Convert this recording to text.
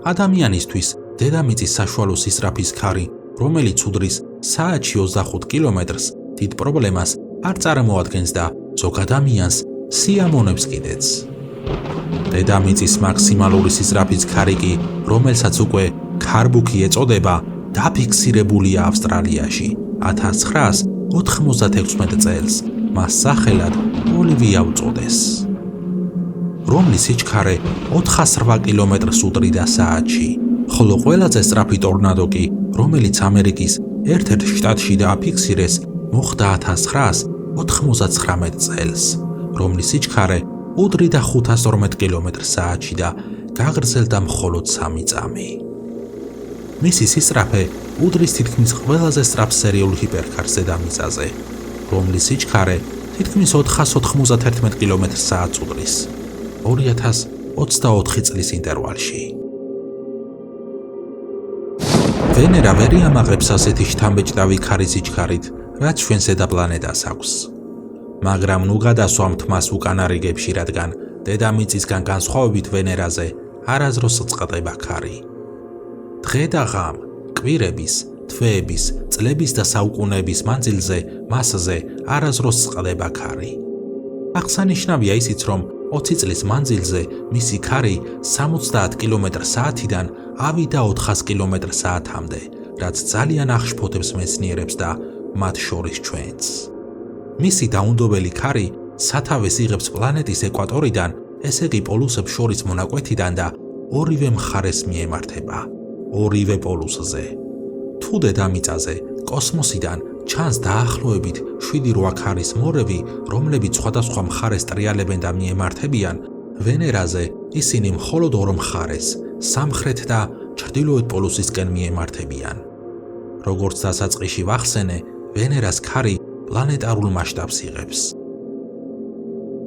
ადამიანისთვის დედამიწის საშუალო სისწრაფის ქარი, რომელიც უდრის საათში 25 კილომეტრს, დიდ პრობლემას არ წარმოადგენს და ზოგ ადამიანს სიამონებს კიდეც. დედამიწის მაქსიმალური სისწრაფის ქარი კი, რომელსაც უკვე ქარბუქი ეწოდება, დაფიქსირებულია ავსტრალიაში 1996 წელს. მას სახელად ოლივია უწოდეს. რომლის სიჩქარე 408 კილომეტრს უდრიდა საათში, ხოლო ყველაზე სწრაფი ტორნადო კი, რომელიც ამერიკის ერთ-ერთ შტატში დააფიქსირეს, მოხდა 1999 წელს, რომლის სიჩქარე უდრიდა 512 კილომეტრს საათში და გაგრძელდა მხოლოდ 3 წამი. მისი სისწრაფე უდრის თითქმის ყველაზე სწრაფ სერიულ ჰიპერქარს დედამიწაზე, რომლის სიჩქარე თითქმის 491 კილომეტრს საათს უდრის 2024 წლის ინტერვალში. ვენერა ვერ იამაღებს ასეთი შთამბეჭდავი ქარის სიჩქარით, რაც ჩვენ ზედაპლანეტას აქვს. მაგრამ ნუ გადასვამთ მას უკან არიგებში, რადგან დედამიწისგან განსხვავებით ვენერაზე არასდროს წყდება ქარი. დღე და ღამ, კვირების, თვეების, წლების და საუკუნეების მანძილზე მასზე არასდროს წყდება ქარი. აღსანიშნავია ისიც, რომ 20 წლის მანძილზე მისი ქარი 70 კმ/სთ-დან ავიდა 400 კმ/სთ-მდე, რაც ძალიან აღშფოთებს მეცნიერებს და მათ შორის ჩვენც. მისი დაუნდობელი ქარი სათავეს იღებს პლანეტის ეკვატორიდან, ესე იგი პოლუსებს შორის მონაკვეთიდან და ორივე მხარეს მიემართება, ორივე პოლუსზე. თუ დედამიწაზე, კოსმოსიდან ჩანს დაახლოებით 7-8 ქარის მორევი, რომლებიც სხვადასხვა მხარეს ტრიალებენ და მიემართებიან, ვენერაზე ისინი მხოლოდ ორ მხარეს, სამხრეთ და ჩრდილოეთ პოლუსისკენ მიემართებიან. როგორც დასაწყისში ვახსენე, ვენერას ქარი პლანეტარულ მასშტაბს იღებს.